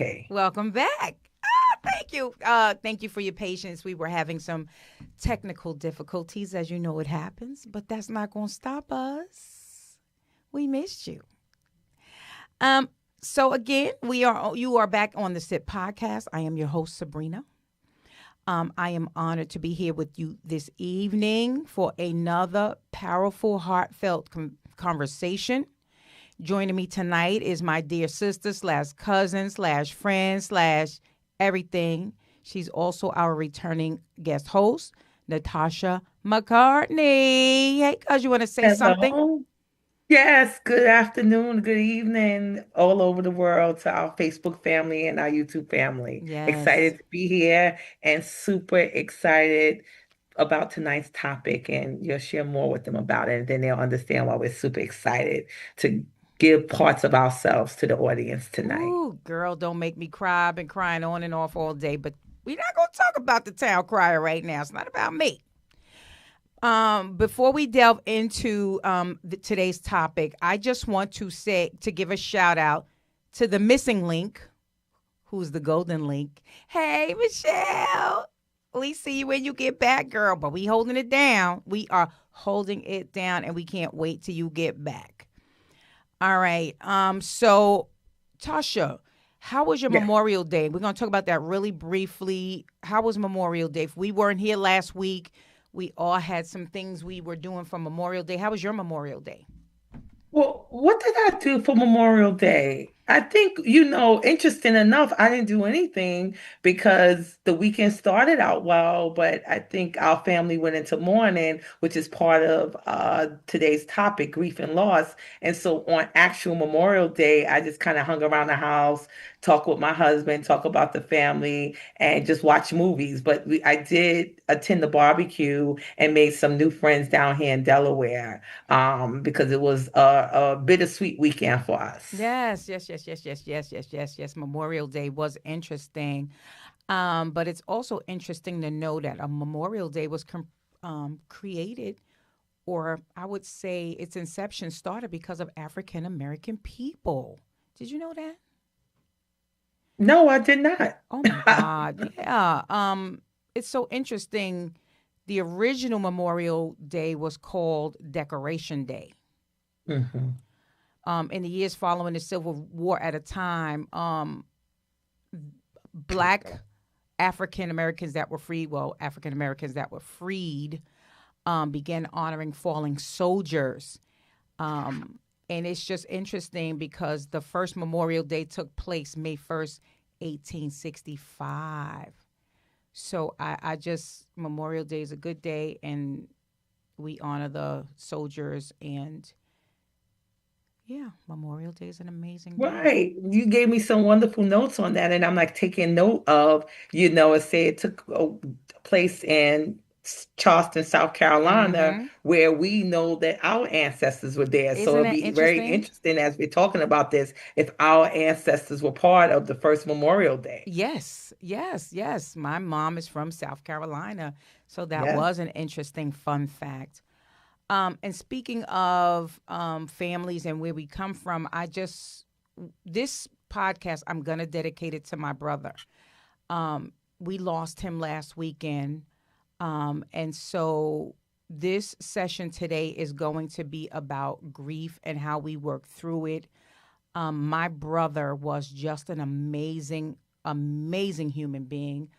okay. Welcome back. Thank you. Thank you for your patience. We were having some technical difficulties, as you know it happens, but that's not going to stop us. We missed you. Um, so again, you are back on the S.I.T podcast. I am your host, Sabrina. I am honored to be here with you this evening for another powerful, heartfelt conversation. Joining me tonight is my dear sister / cousin / friend / everything. She's also our returning guest host, Natasha McCartney. Hey, cuz, you want to say something? Hello. Yes, good afternoon, good evening, all over the world to our Facebook family and our YouTube family. Yes. Excited to be here and super excited about tonight's topic, and you'll share more with them about it, and then they'll understand why we're super excited to give parts of ourselves to the audience tonight. Ooh, girl, don't make me cry. I've been crying on and off all day, but we're not going to talk about the town crier right now. It's not about me. Before we delve into today's topic, I just want to give a shout out to the missing link, who's the golden link. Hey, Michelle, we see you when you get back, girl, but we holding it down. We are holding it down, and we can't wait till you get back. All right. So, Tasha, how was your Yes. Memorial Day? We're going to talk about that really briefly. How was Memorial Day? If we weren't here last week, we all had some things we were doing for Memorial Day. How was your Memorial Day? Well, what did I do for Memorial Day? I think, interesting enough, I didn't do anything because the weekend started out well, but I think our family went into mourning, which is part of today's topic, grief and loss. And so on actual Memorial Day, I just kind of hung around the house, talk with my husband, talk about the family, and just watch movies. But I did attend the barbecue and made some new friends down here in Delaware because it was a bittersweet weekend for us. Yes. Memorial Day was interesting. But it's also interesting to know that a Memorial Day was created, or I would say its inception started because of African American people. Did you know that? No, I did not. Oh my God. Yeah. It's so interesting. The original Memorial Day was called Decoration Day. Mhm. In the years following the Civil War, at a time, black African Americans that were freed, African Americans that were freed, began honoring fallen soldiers. And it's just interesting because the first Memorial Day took place May 1st, 1865. So Memorial Day is a good day, and we honor the soldiers. And yeah, Memorial Day is an amazing day. Right. You gave me some wonderful notes on that, and I'm like taking note of, it say it took place in Charleston, South Carolina, Mm-hmm. where we know that our ancestors were there. So Isn't it'd that be very interesting? interesting as we're talking about this, if our ancestors were part of the first Memorial Day. Yes. My mom is from South Carolina, so that Yeah. was an interesting fun fact. And speaking of families and where we come from, this podcast, I'm going to dedicate it to my brother. We lost him last weekend. And so this session today is going to be about grief and how we work through it. My brother was just an amazing, amazing human being.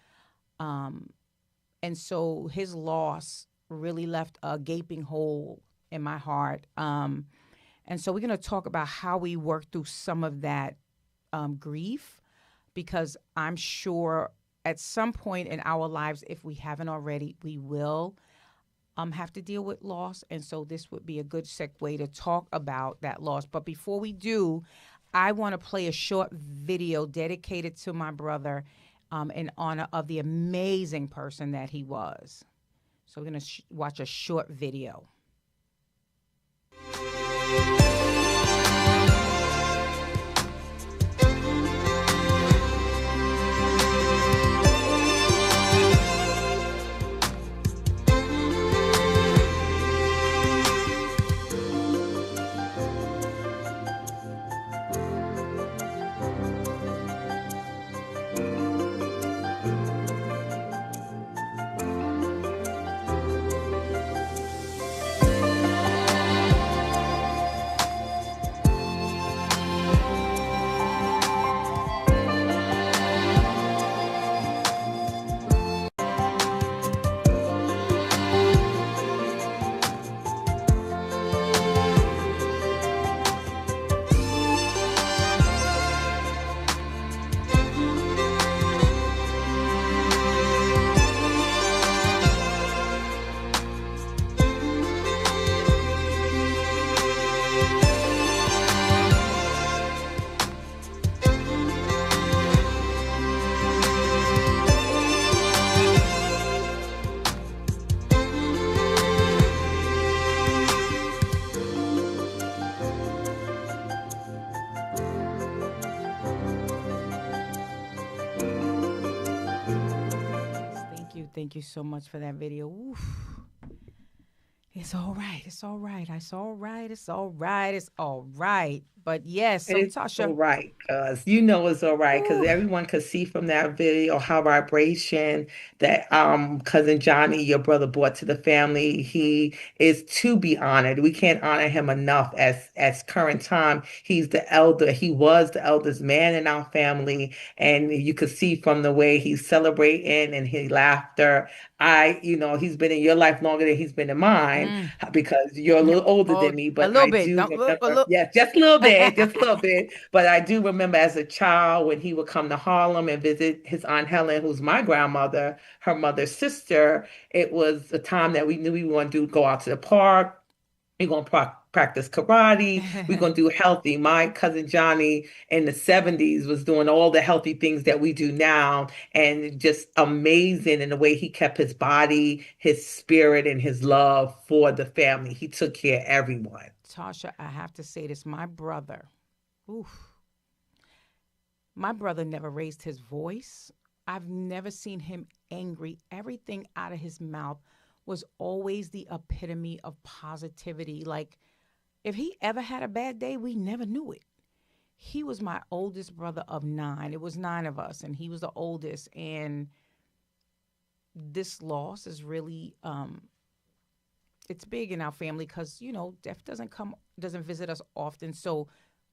And so his loss really left a gaping hole in my heart. And so we're going to talk about how we work through some of that grief, because I'm sure at some point in our lives, if we haven't already, we will have to deal with loss. And so this would be a good segue to talk about that loss. But before we do, I want to play a short video dedicated to my brother in honor of the amazing person that he was. So we're going to watch a short video. Thank you so much for that video. Oof. It's all right. It's all right. It's all right. It's all right. It's all right. But yes, so It's all Tasha, right, cuz you know it's all right, because ooh, everyone could see from that video how vibration that cousin Johnny, your brother, brought to the family. He is to be honored. We can't honor him enough as current time. He's the elder. He was the eldest man in our family, and you could see from the way he's celebrating and his laughter. He's been in your life longer than he's been in mine mm, because you're a little older oh, than me, a but little I bit. do Don't look a remember, little. yes, just a little bit, just a little bit. But I do remember as a child when he would come to Harlem and visit his Aunt Helen, who's my grandmother, her mother's sister. It was a time that we knew we wanted to go out to the park. We're going to practice karate. We're going to do healthy. My cousin Johnny in the 70s was doing all the healthy things that we do now, and just amazing in the way he kept his body, his spirit, and his love for the family. He took care of everyone. Tasha, I have to say this. My brother, oof, my brother never raised his voice. I've never seen him angry. Everything out of his mouth was always the epitome of positivity. Like, if he ever had a bad day, we never knew it. He was my oldest brother of nine. It was nine of us, and he was the oldest. And this loss is really, it's big in our family because death doesn't visit us often. So,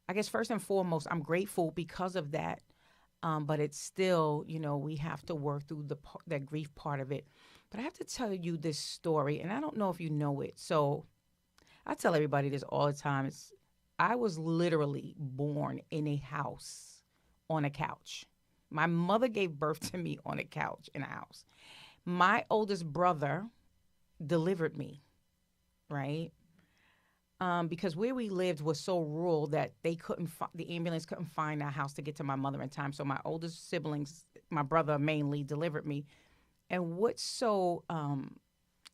I guess first and foremost, I'm grateful because of that. But it's still, we have to work through that grief part of it. But I have to tell you this story, and I don't know if you know it. So I tell everybody this all the time. I was literally born in a house on a couch. My mother gave birth to me on a couch in a house. My oldest brother delivered me, right? Because where we lived was so rural that the ambulance couldn't find our house to get to my mother in time. So my oldest siblings, my brother mainly, delivered me. And what's so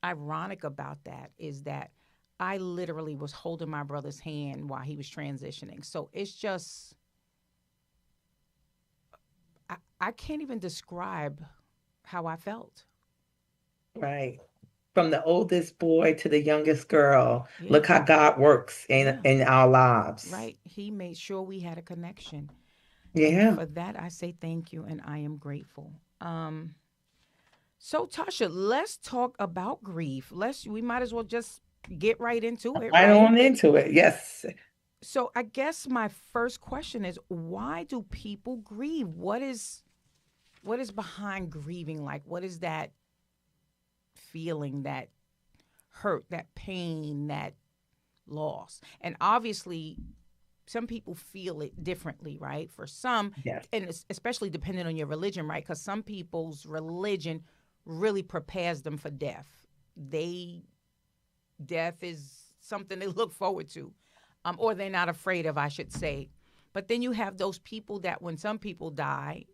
ironic about that is that I literally was holding my brother's hand while he was transitioning. So it's just, I can't even describe how I felt. Right. From the oldest boy to the youngest girl. Yeah, Look how God works in yeah, in our lives. right. He made sure we had a connection. And Yeah. for that, I say thank you and I am grateful. So Tasha, let's talk about grief. We might as well just get right into it, Right right? on into it. Yes. So I guess my first question is, why do people grieve? What is behind grieving? Like, what is that feeling, that hurt, that pain, that loss? And obviously some people feel it differently, right? For some, Yes. and especially depending on your religion, right? Because some people's religion really prepares them for death. They Death is something they look forward to, or they're not afraid of, I should say. But then you have those people that when some people die,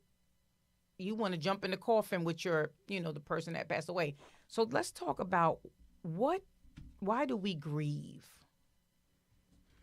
you want to jump in the coffin with the person that passed away. So let's talk about what, why do we grieve?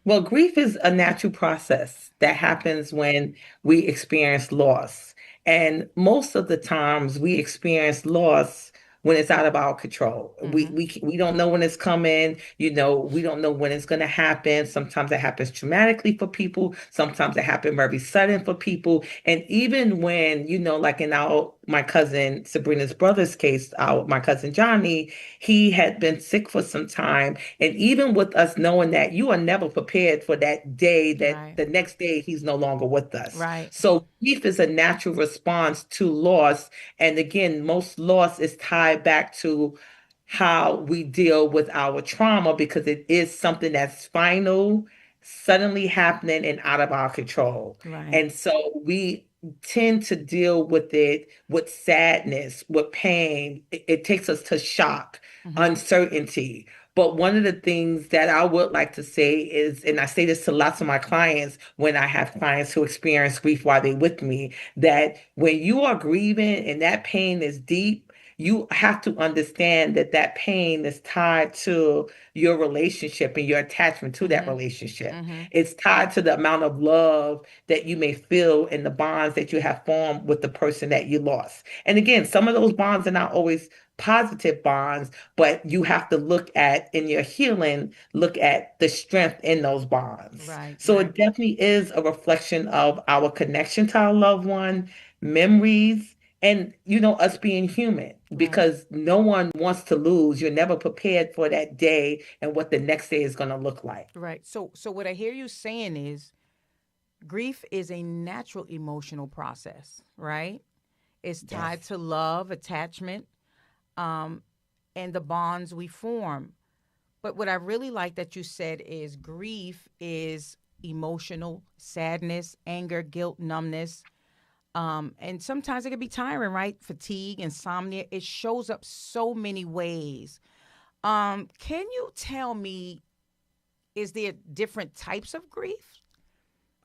Well, grief is a natural process that happens when we experience loss. And most of the times we experience loss when it's out of our control. We Mm-hmm. we we don't know when it's coming, we don't know when it's going to happen. Sometimes it happens traumatically for people, sometimes it happens very sudden for people. And even when, like in our my cousin Sabrina's brother's case, my cousin Johnny, he had been sick for some time, and even with us knowing that, you are never prepared for that day, that Right. the next day he's no longer with us. Right. So grief is a natural response to loss. And again, most loss is tied back to how we deal with our trauma, because it is something that's final, suddenly happening, and out of our control. Right. And so we tend to deal with it with sadness, with pain. It takes us to shock, Mm-hmm. uncertainty. But one of the things that I would like to say is, and I say this to lots of my clients when I have clients who experience grief while they're with me, that when you are grieving and that pain is deep, you have to understand that that pain is tied to your relationship and your attachment to that Mm-hmm. relationship. Mm-hmm. It's tied to the amount of love that you may feel in the bonds that you have formed with the person that you lost. And again, some of those bonds are not always positive bonds, but you have to look at in your healing, look at the strength in those bonds. Right, So right, it definitely is a reflection of our connection to our loved one, memories, and us being human, right, because no one wants to lose. You're never prepared for that day and what the next day is going to look like. right. So what I hear you saying is grief is a natural emotional process, right? It's tied Yes. to love, attachment, um, and the bonds we form. But what I really like that you said is grief is emotional sadness, anger, guilt, numbness. And sometimes it can be tiring, right? Fatigue, insomnia. It shows up so many ways. Can you tell me, is there different types of grief?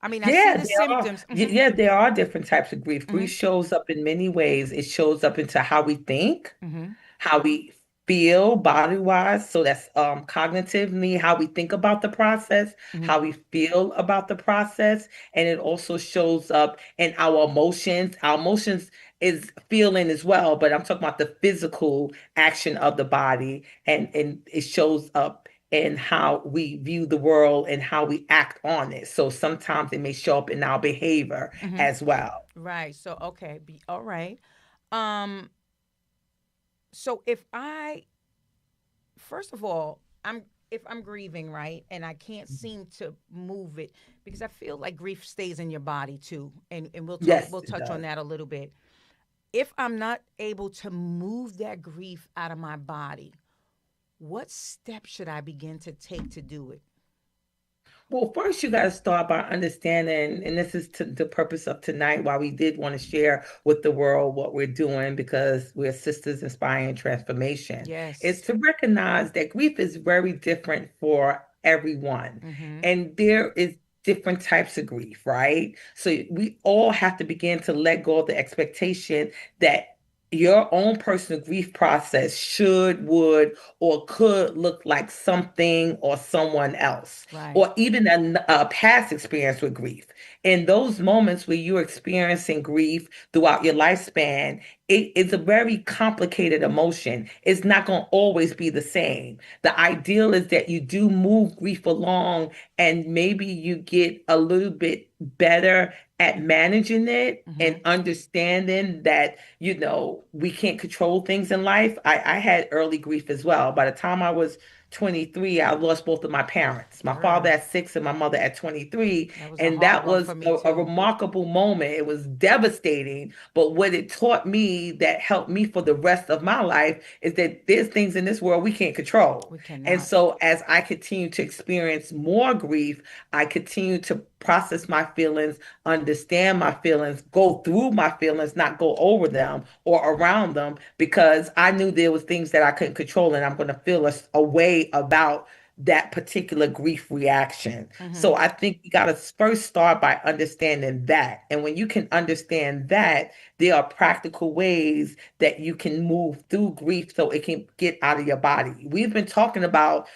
I mean, I see Yeah, the there are. symptoms. Mm-hmm, Yeah, there are different types of grief. mm-hmm, Grief shows up in many ways. It shows up into how we think, mm-hmm, how we feel body wise. So that's cognitively how we think about the process, mm-hmm, how we feel about the process. And it also shows up in our emotions. Our emotions is feeling as well, but I'm talking about the physical action of the body. And it shows up in how we view the world and how we act on it. So sometimes it may show up in our behavior mm-hmm. as well. Right. So okay. All right. Um. So if I first of all, I'm if I'm grieving, right, and I can't seem to move it because I feel like grief stays in your body too, and Yes, we'll it touch on does. that a little bit. If I'm not able to move that grief out of my body, what steps should I begin to take to do it? Well, first you got to start by understanding, and this is the purpose of tonight, why we did want to share with the world what we're doing, because we're sisters inspiring transformation, is Yes. to recognize that grief is very different for everyone. Mm-hmm. And there is different types of grief, right? So we all have to begin to let go of the expectation that your own personal grief process should, would, or could look like something or someone else, Right. or even a past experience with grief. In those moments where you're experiencing grief throughout your lifespan, it is a very complicated emotion. It's not going to always be the same. The ideal is that you do move grief along, and maybe you get a little bit better at managing it Mm-hmm. and understanding that, we can't control things in life. I had early grief as well. By the time I was 23, I lost both of my parents, my father Girl, at 6 and my mother at 23. that was a And hard that one for was me a too. remarkable moment. It was devastating. But what it taught me that helped me for the rest of my life is that there's things in this world we can't control. We And cannot. so as I continue to experience more grief, I continue to process my feelings, understand my feelings, go through my feelings, not go over them or around them, because I knew there was things that I couldn't control, and I'm going to feel a way about that particular grief reaction. Mm-hmm. So I think you got to first start by understanding that. And when you can understand that, there are practical ways that you can move through grief so it can get out of your body. We've been talking about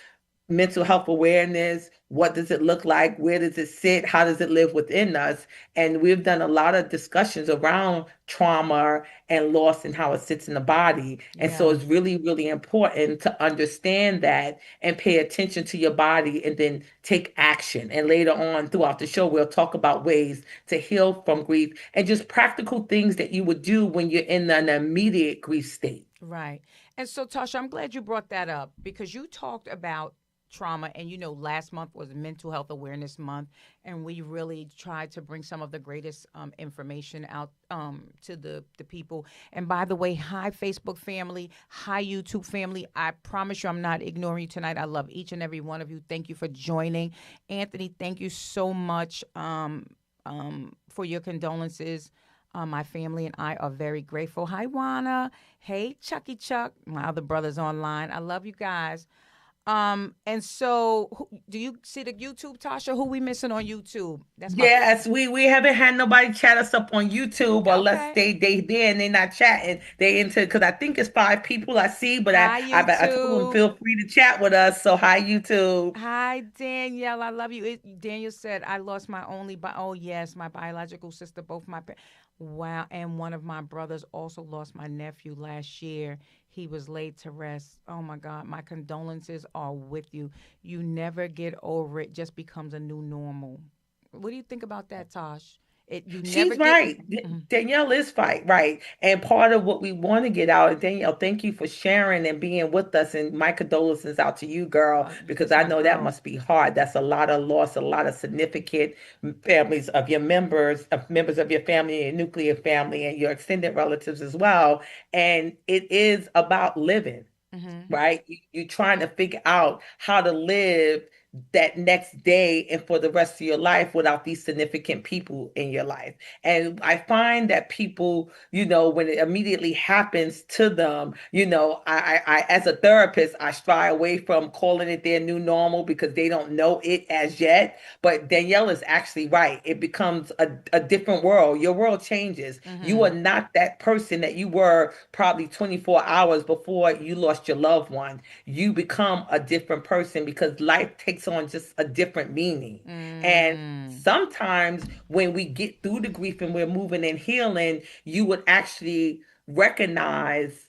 mental health awareness. What does it look like? Where does it sit? How does it live within us? And we've done a lot of discussions around trauma and loss and how it sits in the body. And so Yeah. it's really, really important to understand that and pay attention to your body and then take action. And later on throughout the show, we'll talk about ways to heal from grief and just practical things that you would do when you're in an immediate grief state. Right. And so, Tasha, I'm glad you brought that up because you talked about trauma. And, last month was Mental Health Awareness Month. And we really tried to bring some of the greatest information out to the people. And by the way, hi, Facebook family. Hi, YouTube family. I promise you I'm not ignoring you tonight. I love each and every one of you. Thank you for joining. Anthony, thank you so much for your condolences. My family and I are very grateful. Hi, Juana. Hey, Chucky Chuck. My other brothers online. I love you guys. And so, do you see the YouTube, Tasha? Who we missing on YouTube? That's my. Yes, we haven't had nobody chat us up on YouTube, or unless Okay. they there and they not chatting. They into, because I think it's 5 people I see, but Hi, I told them YouTube. feel free to chat with us. So hi YouTube. Hi, Danielle. I love you. Daniel said, I lost my only, oh, yes, my biological sister, both my parents. Wow. And one of my brothers also lost my nephew last year. He was laid to rest. Oh, my God. My condolences are with you. You never get over it, just becomes a new normal. What do you think about that, Tosh? You never She's get. right. Mhm. Danielle is right. And part of what we want to get out, and Danielle, thank you for sharing and being with us. And my condolences out to you, girl, because That's I my know that girl. must be hard. That's a lot of loss, a lot of significant families of your members, of members of your family, your nuclear family, and your extended relatives as well. And it is about living, Hmm. right? You're trying to figure out how to live that next day and for the rest of your life without these significant people in your life. And I find that people, when it immediately happens to them, as a therapist, I shy away from calling it their new normal because they don't know it as yet. But Danielle is actually right. It becomes a different world. Your world changes. You are Hmm. not that person that you were probably 24 hours before you lost your loved one. You become a different person because life takes on just a different meaning. And Mm. sometimes when we get through the grief and we're moving and healing, you would actually recognize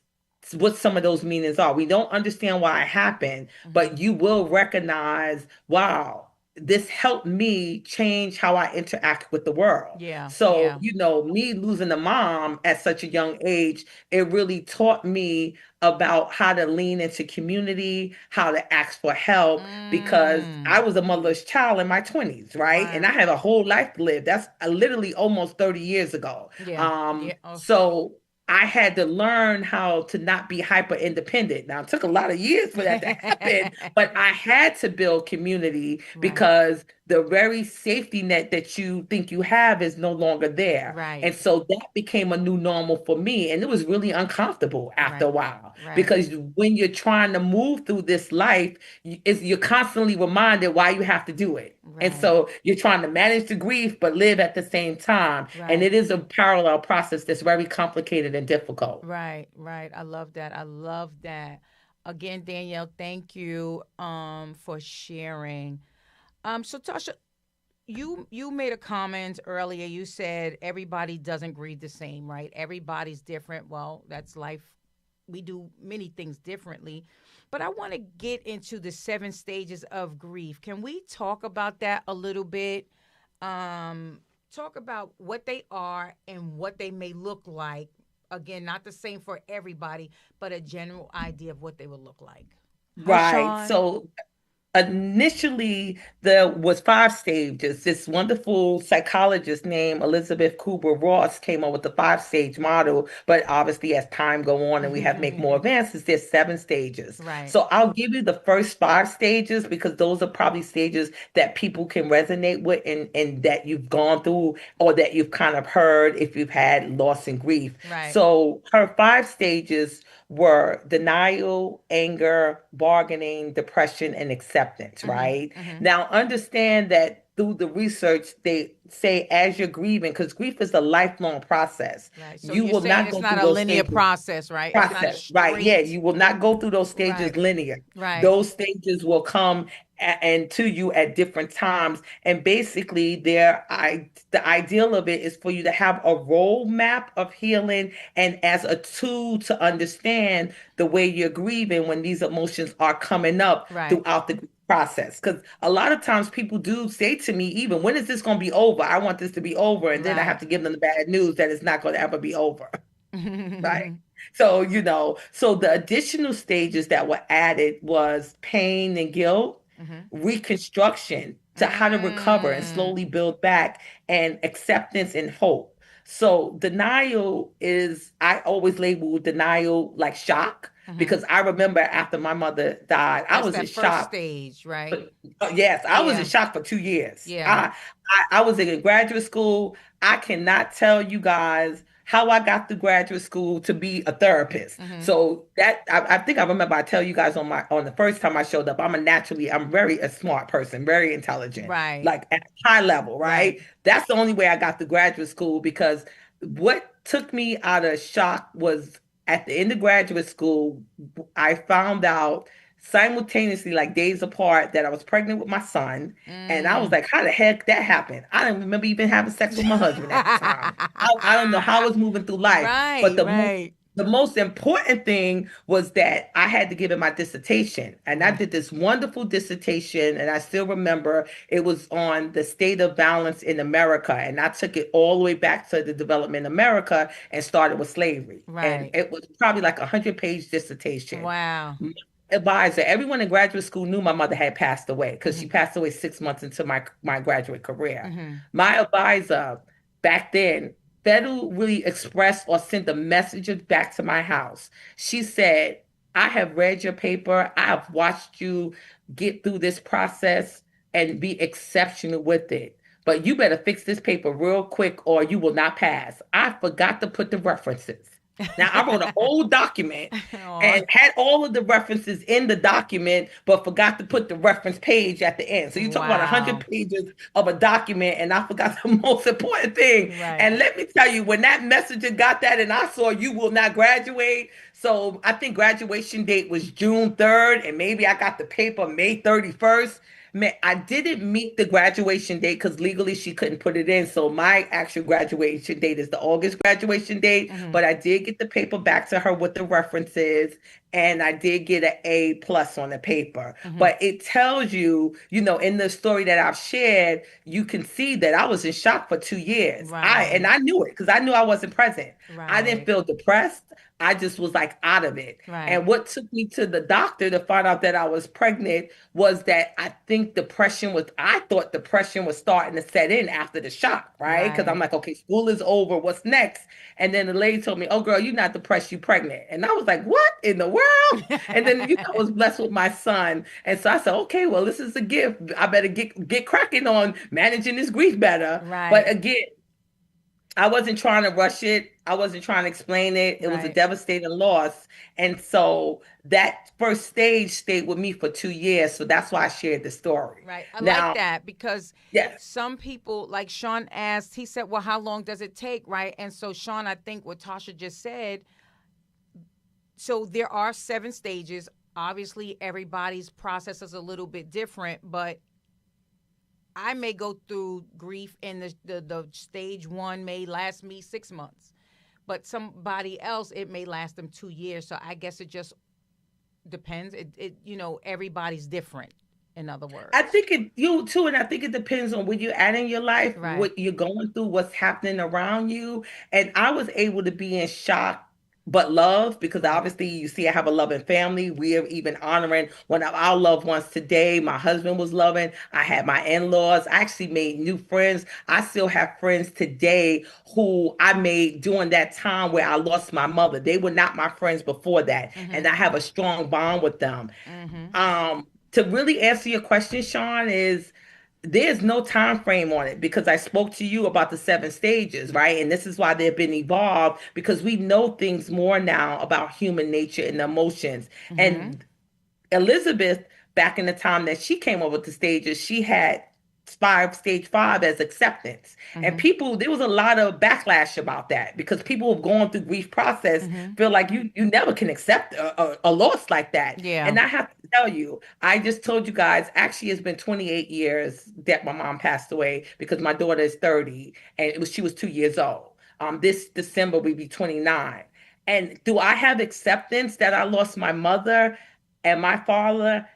what some of those meanings are. We don't understand why it happened, Hmm. but you will recognize, wow, this helped me change how I interact with the world. Yeah. So, Yeah. me losing a mom at such a young age, it really taught me about how to lean into community, how to ask for help, because I Mm. was a motherless child in my 20s, right? And Right. I had a whole life to live. That's literally almost 30 years ago. Yeah. Yeah. Oh. So I had to learn how to not be hyper independent. Now, it took a lot of years for that to happen, but I had to build community Right. because the very safety net that you think you have is no longer there. Right. And so that became a new normal for me. And it was really uncomfortable after a Right. while Right. because when you're trying to move through this life, you're constantly reminded why you have to do it. And Right. so you're trying to manage the grief, but live at the same time. And Right. it is a parallel process that's very complicated and difficult. Right. Right. I love that. I love that. Again, Danielle, thank you for sharing. So Tasha, you made a comment earlier. You said everybody doesn't grieve the same, right? Everybody's different. Well, that's life. We do many things differently. But I want to get into the 7 stages of grief. Can we talk about that a little bit? Talk about what they are and what they may look like. Again, not the same for everybody, but a general idea of what they would look like. Hi, Right. Sean. So initially there was 5 stages. This wonderful psychologist named Elizabeth Kubler-Ross came up with the 5 stage model, but obviously as time go on and we have make more advances, there's 7 stages. Right. So I'll give you the first 5 stages because those are probably stages that people can resonate with, and that you've gone through or that you've kind of heard if you've had loss and grief. Right. So her 5 stages were denial, anger, bargaining, depression, and acceptance, Mm-hmm. right? Mm-hmm. Now, understand that through the research, they say as you're grieving, because grief is a lifelong process, Right. So you you're will saying not it's go not through a those linear stages. process, right? It's not a Process, right? Yeah, straight. you will not go through those Right. stages linear. Right. Those stages will come and to you at different times. And basically, the ideal of it is for you to have a roadmap of healing and as a tool to understand the way you're grieving when these emotions are coming up Right. throughout the process. Because a lot of times people do say to me, even, when is this going to be over? I want this to be over. And then I have Right. to give them the bad news that it's not going to ever be over. Right. Mm-hmm. So, so the additional stages that were added was pain and guilt, reconstruction to how to recover and Mm. slowly build back, and acceptance and hope. So, denial is, I always label denial like shock Mm-hmm. because I remember after my mother died, I That's was in that first shock. stage, right? But yes, I was in Yeah. shock for 2 years. Yeah. I was in graduate school. I cannot tell you guys how I got through graduate school to be a therapist. Mm-hmm. So that I think I remember I tell you guys on the first time I showed up, I'm very a smart person, very intelligent, Right. like at a high level, Right. right? That's the only way I got to graduate school because what took me out of shock was at the end of graduate school, I found out simultaneously, like days apart, that I was pregnant with my son. And I was Mm. like, how the heck that happened? I don't remember even having sex with my husband at the time. I don't know how I was moving through life. But Right. the Right. the most important thing was that I had to give in my dissertation. And I Right. did this wonderful dissertation. And I still remember it was on the state of violence in America. And I took it all the way back to the development in America and started with slavery. And Right. it was probably like a 100-page dissertation. Wow. My advisor, everyone in graduate school knew my mother had passed away because she Mm-hmm. passed away 6 months into my graduate career. Mm-hmm. My advisor back then federally expressed or sent a message back to my house. She said, I have read your paper. I have watched you get through this process and be exceptional with it. But you better fix this paper real quick or you will not pass. I forgot to put the references. Now, I wrote a whole document Aw. and had all of the references in the document, but forgot to put the reference page at the end. So you talk about 100 Wow. pages of a document, and I forgot the most important thing. Right. And let me tell you, when that messenger got that, and I saw you will not graduate. So I think graduation date was June 3rd, and maybe I got the paper May 31st. Man, I didn't meet the graduation date because legally she couldn't put it in. So my actual graduation date is the August graduation date. Mm-hmm. But I did get the paper back to her with the references, and I did get an A+ on the paper. Mm-hmm. But it tells you, in the story that I've shared, you can see that I was in shock for 2 years. And Right. I knew it because I knew I wasn't present. I didn't Right. feel depressed. I just was like out of it. Right. And what took me to the doctor to find out that I was pregnant was that I thought depression was starting to set in after the shock, right? Because I'm Right. like, okay, school is over. What's next? And then the lady told me, oh, girl, you're not depressed, you're pregnant. And I was like, what in the world? And then, I was blessed with my son. And so I said, okay, well, this is a gift. I better get cracking on managing this grief better. But Right. again, I wasn't trying to rush it. I wasn't trying to explain it. It was a Right. devastating loss. And so that first stage stayed with me for 2 years. So that's why I shared the story. Right. I like Now, that because yes, some people, like Sean asked, he said, well, how long does it take? Right. And so, Sean, I think what Tasha just said, so there are 7 stages. Obviously, everybody's process is a little bit different, but I may go through grief and the stage one may last me 6 months, but somebody else, it may last them 2 years. So I guess it just depends. Everybody's different, in other I words. think you too, and I think it depends on where you're at in your life, Right. what you're going through, what's happening around you. And I was able to be in shock, but love, because Right. obviously you see, I have a loving family. We are even honoring one of our loved ones today. My husband was loving. I had my in-laws. I actually made new friends. I still have friends today who I made during that time where I lost my mother. They were not my friends before that, Mm-hmm. and I have a strong bond with them. Mm-hmm. To really answer your question, Sean, is there's no time frame on it because I spoke to you about the 7 stages, right? And this is why they've been evolved because we know things more now about human nature and emotions. Mm-hmm. And Elizabeth, back in the time that she came over to stages, she had stage 5 as acceptance. And Mm-hmm. people, there was a lot of backlash about that because people who've gone through grief process Mm-hmm. feel like you never can accept a loss like that. Yeah. And I have to tell you, I just told you guys, actually, it's been 28 years that my mom passed away because my daughter is 30 and she was 2 years old. This December, we be 29. And do I have acceptance that I lost my mother and my father?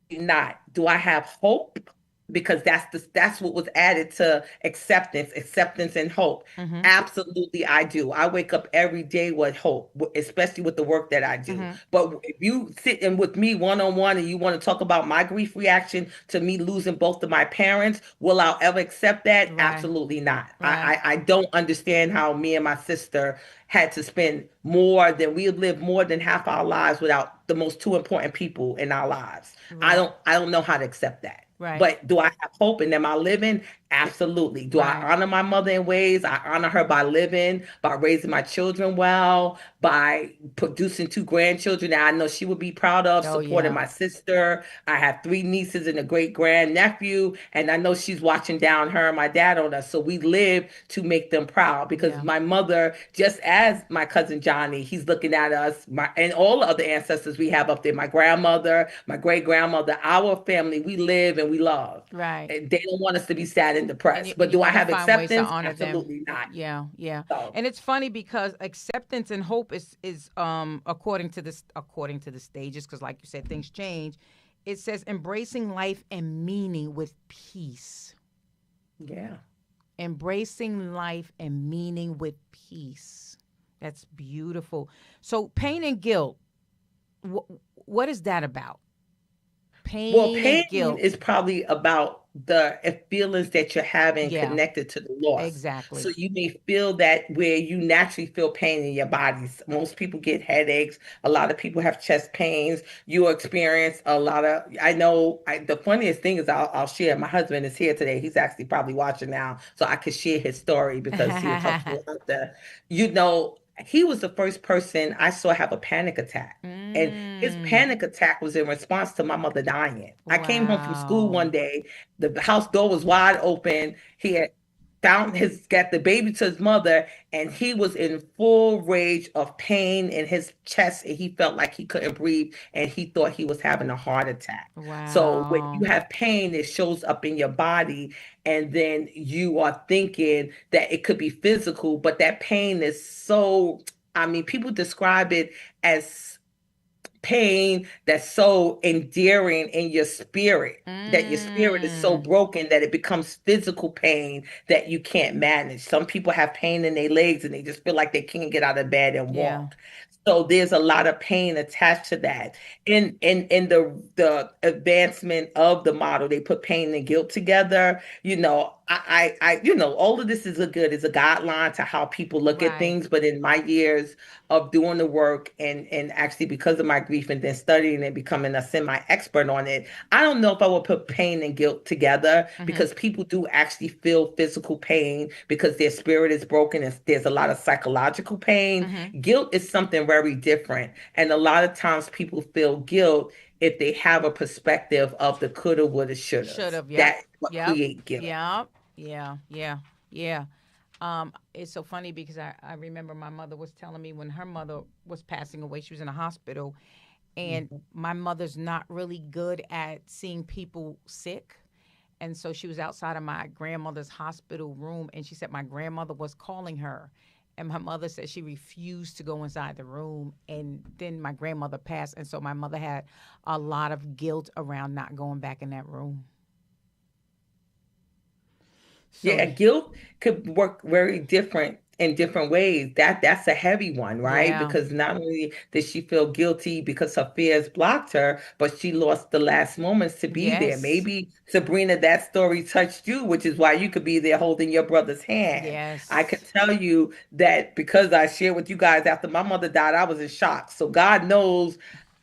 Not. Do I have hope? Because that's what was added to acceptance and hope. Mm-hmm. Absolutely, I do. I wake up every day with hope, especially with the work that I do. Mm-hmm. But if you sit in with me one on one and you want to talk about my grief reaction to me losing both of my parents, will I ever accept that? Right. Absolutely not. Right. I don't understand how me and my sister had to spend we had lived more than half our lives without the most two important people in our lives. Right. I don't know how to accept that. Right. But do I have hope and am I living? Absolutely. Do I Right. honor my mother in ways? I honor her by living, by raising my children well, by producing two grandchildren that I know she would be proud of, Oh supporting yeah. my sister. I have three nieces and a great grandnephew, and I know she's watching down her and my dad on us. So we live to make them proud because Yeah. my mother, just as my cousin Johnny, he's looking at us, and all the other ancestors we have up there, my grandmother, my great grandmother, our family, we live and we love. Right. And they don't want us to be sad and And depressed. But you do I want to have find ways to acceptance? honor them. Absolutely not. Yeah, yeah. So, And it's funny because acceptance and hope is according to this according to the stages, because like you said, things change. It says embracing life and meaning with peace. yeah. Embracing life and meaning with peace. That's beautiful. So pain and guilt, wh- what is that about? Well, Pain pain and guilt. is probably about the feelings that you're having Yeah, connected to the loss. So exactly. you may feel that where you naturally feel pain in your bodies. Most people get headaches. A lot of people have chest pains. You experience a lot of. I know. The funniest thing is I'll share. My husband is here today. He's actually probably watching now, so I could share his story because he'll talk to me about the. You know, he was the first person I saw have a panic attack. And his Mm, panic attack was in response to my mother dying. I came home from school wow. one day. The house door was wide open. He had found his got the baby to his mother, and he was in full rage of pain in his chest, and he felt like he couldn't breathe, and he thought he was having a heart attack. So when Wow. you have pain, it shows up in your body, and then you are thinking that it could be physical, but that pain is so. I mean, people describe it as pain that's so endearing in your spirit that your spirit is so Mm, broken that it becomes physical pain that you can't manage. Some people have pain in their legs and they just feel like they can't get out of bed and yeah. walk. So there's a lot of pain attached to that. In the advancement of the model, they put pain and guilt together. All of this is a good, is a guideline to how people look at Right. things. But in my years of doing the work and actually because of my grief and then studying and becoming a semi-expert on it, I don't know if I would put pain and guilt together Mm-hmm. because people do actually feel physical pain because their spirit is broken and there's a lot of psychological pain. Mm-hmm. Guilt is something very different. And a lot of times people feel guilt if they have a perspective of the coulda, woulda, Should shouldas. have. Yep. That what Yep. create guilt. Yep. Yeah. Yeah. Yeah. It's so funny because I remember my mother was telling me when her mother was passing away, she was in a hospital, and Mhm. my mother's not really good at seeing people sick. And so she was outside of my grandmother's hospital room, and she said my grandmother was calling her. And my mother said she refused to go inside the room. And then my grandmother passed. And so my mother had a lot of guilt around not going back in that room. So, Yeah, guilt could work very different in different ways. That's a heavy one, right? yeah. Because not only did she feel guilty because her fears blocked her, but she lost the last moments to be there. Yes. Maybe Sabrina, that story touched you, which is why you could be there holding your brother's hand. I can Yes. tell you that because I shared with you guys after my mother died, I was in shock. So God knows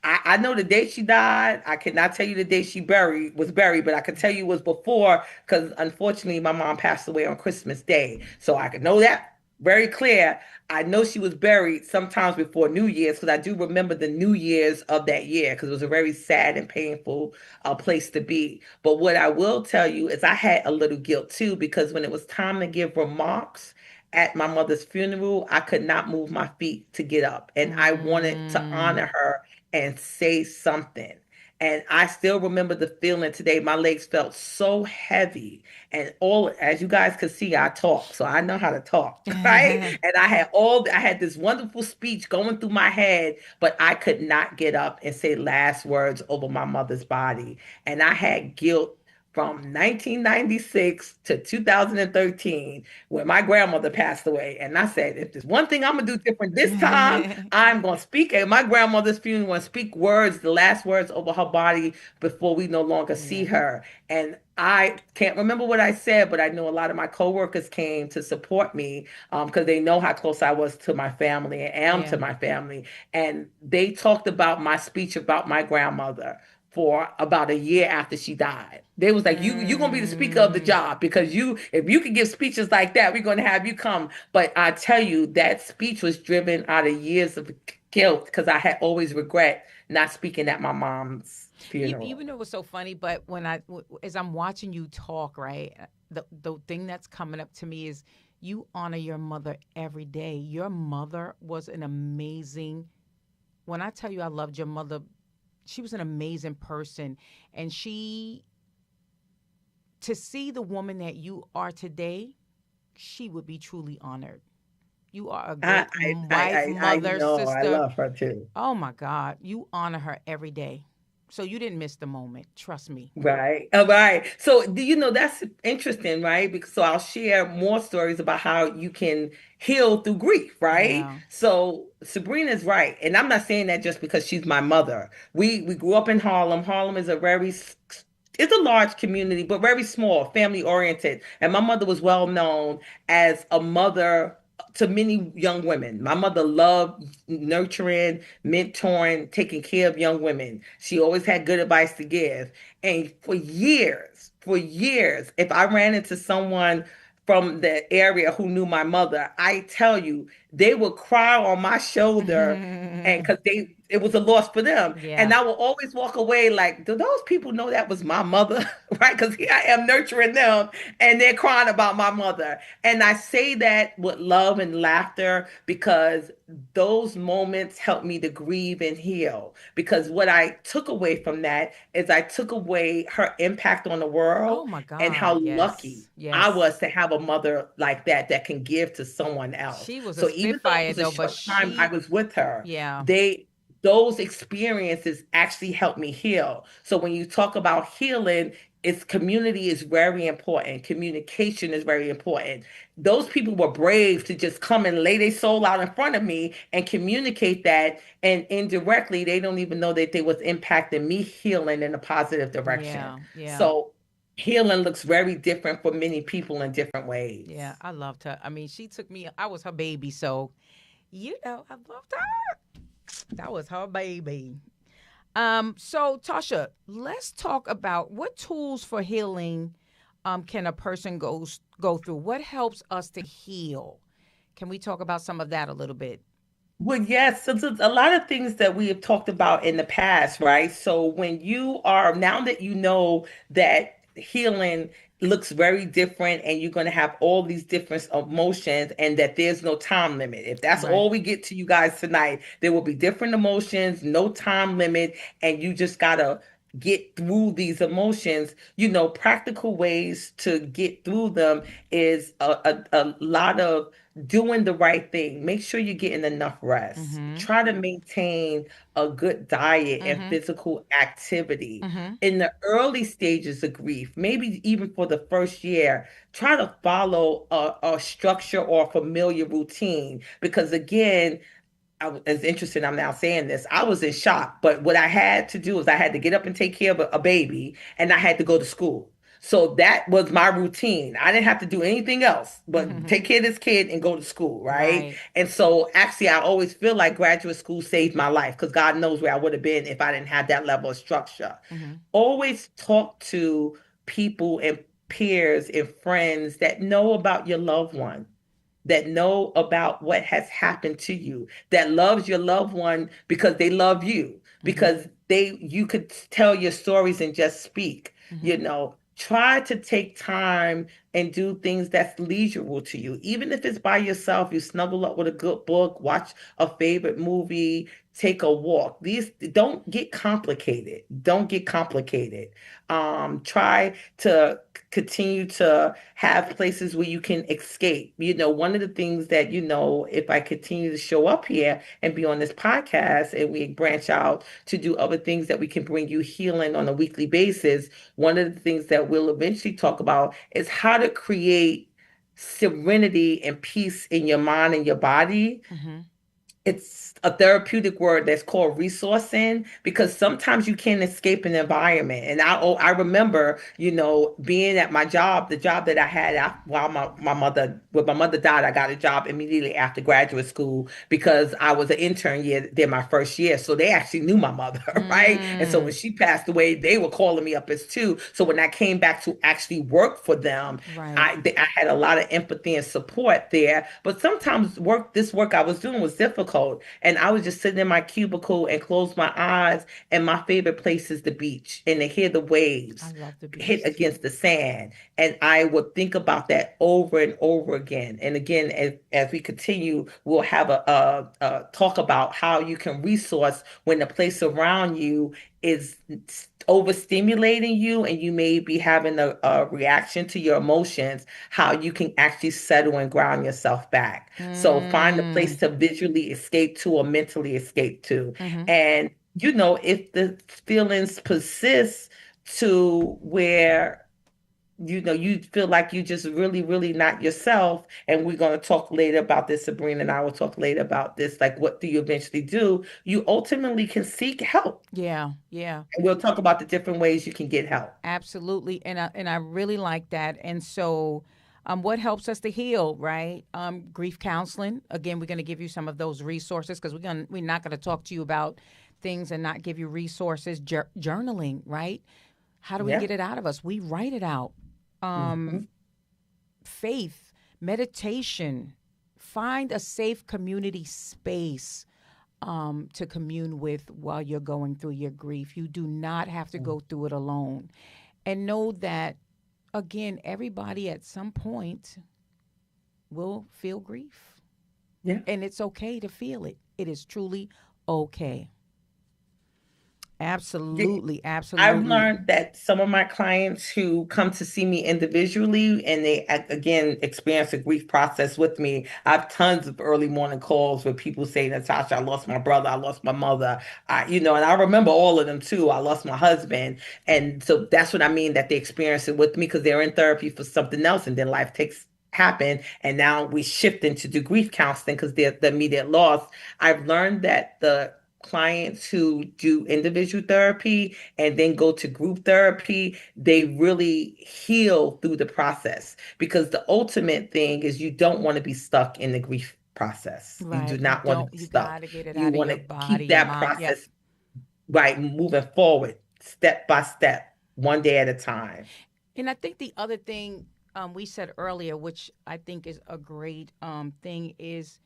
I know the day she died. I cannot tell you the day she was buried, but I can tell you it was before because unfortunately my mom passed away on Christmas Day. So I can know that very clear. I know she was buried sometimes before New Year's because I do remember the New Year's of that year because it was a very sad and painful place to be. But what I will tell you is I had a little guilt too because when it was time to give remarks at my mother's funeral, I could not move my feet to get up. And I wanted to Mm, honor her and say something. And I still remember the feeling today. My legs felt so heavy. And all, as you guys can see, I talk. So I know how to talk, right? And I had this wonderful speech going through my head, but I could not get up and say last words over my mother's body. And I had guilt from 1996 to 2013 when my grandmother passed away. And I said, if there's one thing I'm gonna do different this time, I'm gonna speak at my grandmother's funeral and speak words, the last words over her body before we no longer see yeah. her. And I can't remember what I said, but I know a lot of my coworkers came to support me because they know how close I was to my family and am Yeah. to my family. And they talked about my speech about my grandmother for about a year after she died. They was like, you gonna be the speaker of the Mm. job because you if you could give speeches like that, we're gonna have you come. But I tell you, that speech was driven out of years of guilt because I had always regret not speaking at my mom's You funeral. know what's so funny? But as I'm watching you talk, right, the thing that's coming up to me is you honor your mother every day. Your mother was an amazing. When I tell you I loved your mother, she was an amazing person, and she to see the woman that you are today, she would be truly honored. You are a I great I I wife, I mother, know I sister. love her too. Oh my God, you honor her every day. So you didn't miss the moment. Trust me. Right. All right. So, do you know that's interesting, right? Because so I'll share more stories about how you can heal through grief, right? Yeah. So Sabrina's right, and I'm not saying that just because she's my mother. We grew up in Harlem. Harlem is a it's a large community, but very small, family oriented. And my mother was well known as a mother to many young women. My mother loved nurturing, mentoring, taking care of young women. She always had good advice to give. And for years, if I ran into someone from the area who knew my mother, I tell you, they would cry on my shoulder and because they it was a loss for them. Yeah. And I will always walk away like, do those people know that was my mother? Right? Because here I am nurturing them and they're crying about my mother. And I say that with love and laughter because those moments help me to grieve and heal. Because what I took away from that is I took away her impact on the Oh world my and how God. lucky Yes. I Yes. was to have a mother like that that can give to someone else. She was a So even though it spitfire was a though, but short time I she, was with her, yeah. they those experiences actually helped me heal. So when you talk about healing, it's community is very important. Communication is very important. Those people were brave to just come and lay their soul out in front of me and communicate that. And indirectly, they don't even know that they was impacting me healing in a positive direction. Yeah. Yeah. So healing looks very different for many people in different ways. Yeah. I loved her. I mean, she took me, I was her baby. So, I loved her. That was her baby. So Tasha, let's talk about what tools for healing can a person go through? What helps us to heal? Can we talk about some of that a little bit? Well, yes, so a lot of things that we have talked about in the past, right? So when you are now that you know that healing looks very different and you're going to have all these different emotions and that there's no time limit. If that's Right. all we get to you guys tonight, there will be different emotions, no time limit, and you just got to get through these emotions. Practical ways to get through them is a lot of doing the right thing. Make sure you're getting enough rest. Mm-hmm. Try to maintain a good diet and Mm-hmm. physical activity. Mm-hmm. In the early stages of grief, maybe even for the first year, try to follow a structure or a familiar routine. Because again, it's interesting I'm now saying this. I was in shock, but what I had to do is I had to get up and take care of a baby, and I had to go to school. So that was my routine. I didn't have to do anything else but take care of this kid and go to school, right? Right. And so actually, I always feel like graduate school saved my life because God knows where I would have been if I didn't have that level of structure. Mm-hmm. Always talk to people and peers and friends that know about your loved one, that know about what has happened to you, that loves your loved one because they love you, Mm-hmm. because you could tell your stories and just speak. Mm-hmm. Try to take time and do things that's leisurable to you. Even if it's by yourself, you snuggle up with a good book, watch a favorite movie, take a walk. These don't get complicated. Don't get complicated. Try to continue to have places where you can escape. One of the things that, if I continue to show up here and be on this podcast and we branch out to do other things that we can bring you healing on a weekly basis, one of the things that we'll eventually talk about is how to create serenity and peace in your mind and your body Mm-hmm. it's a therapeutic word that's called resourcing, because sometimes you can't escape an environment. And I remember, being at my job, the job that I had while my mother, when my mother died, I got a job immediately after graduate school because I was an intern year there my first year. So they actually knew my mother, right? And so when Mm, she passed away, they were calling me up as too. So when I came back to actually work for them, right. I had a lot of empathy and support there. But sometimes this work I was doing was difficult. And I was just sitting in my cubicle and close my eyes. And my favorite place is the beach, and to hear the I waves love the hit beach too. against the sand. And I would think about that over and over again. And again, as we continue, we'll have a talk about how you can resource when the place around you is overstimulating you and you may be having a reaction to your emotions, how you can actually settle and ground yourself back. So find a place Mm, to visually escape to or mentally escape to. mm-hmm. And, if the feelings persist to where you feel like you just really, really not yourself. And we're going to talk later about this. Sabrina and I will talk later about this. Like, what do you eventually do? You ultimately can seek help. Yeah, yeah. And we'll talk about the different ways you can get help. Absolutely, and I really like that. And so, what helps us to heal, right? Grief counseling. Again, we're going to give you some of those resources because we're not going to talk to you about things and not give you resources. Journaling, right? How do we Yeah. get it out of us? We write it out. Hmm. Faith, meditation. Find a safe community space to commune with while you're going through your grief. You do not have to go through it alone. And know that, again, everybody at some point will feel grief. Yeah. And it's okay to feel it. It is truly okay. Absolutely, I've absolutely. learned that some of my clients who come to see me individually and they again experience a grief process with me, I have tons of early morning calls where people say, Natasha, I lost my brother, I lost my mother. And I remember all of them too. I lost my husband. And so that's what I mean that they experience it with me because they're in therapy for something else and then life takes happen and now we shift into do grief counseling because they're the immediate loss. I've learned that the clients who do individual therapy and then go to group therapy, they really heal through the process because the ultimate thing is you don't want to be stuck in the grief process. You do Right. You not want to don't, be you stuck. got to get it You out of want your to body, keep your that mind. Yep. process right, moving forward, step by step, one day at a time. And I think the other thing we said earlier, which I think is a great thing, is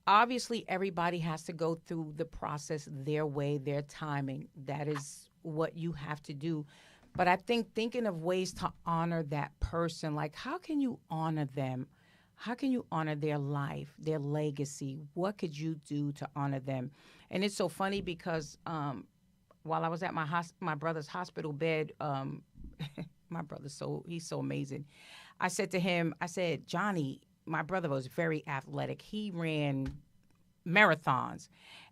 obviously everybody has to go through the process their way, their timing. That is what you have to do. But I think thinking of ways to honor that person, like how can you honor them? How can you honor their life, their legacy? What could you do to honor them? And it's so funny because while I was at my brother's hospital bed, my brother's he's so amazing. I said to him, I said, Johnny, my brother was very athletic. He ran marathons.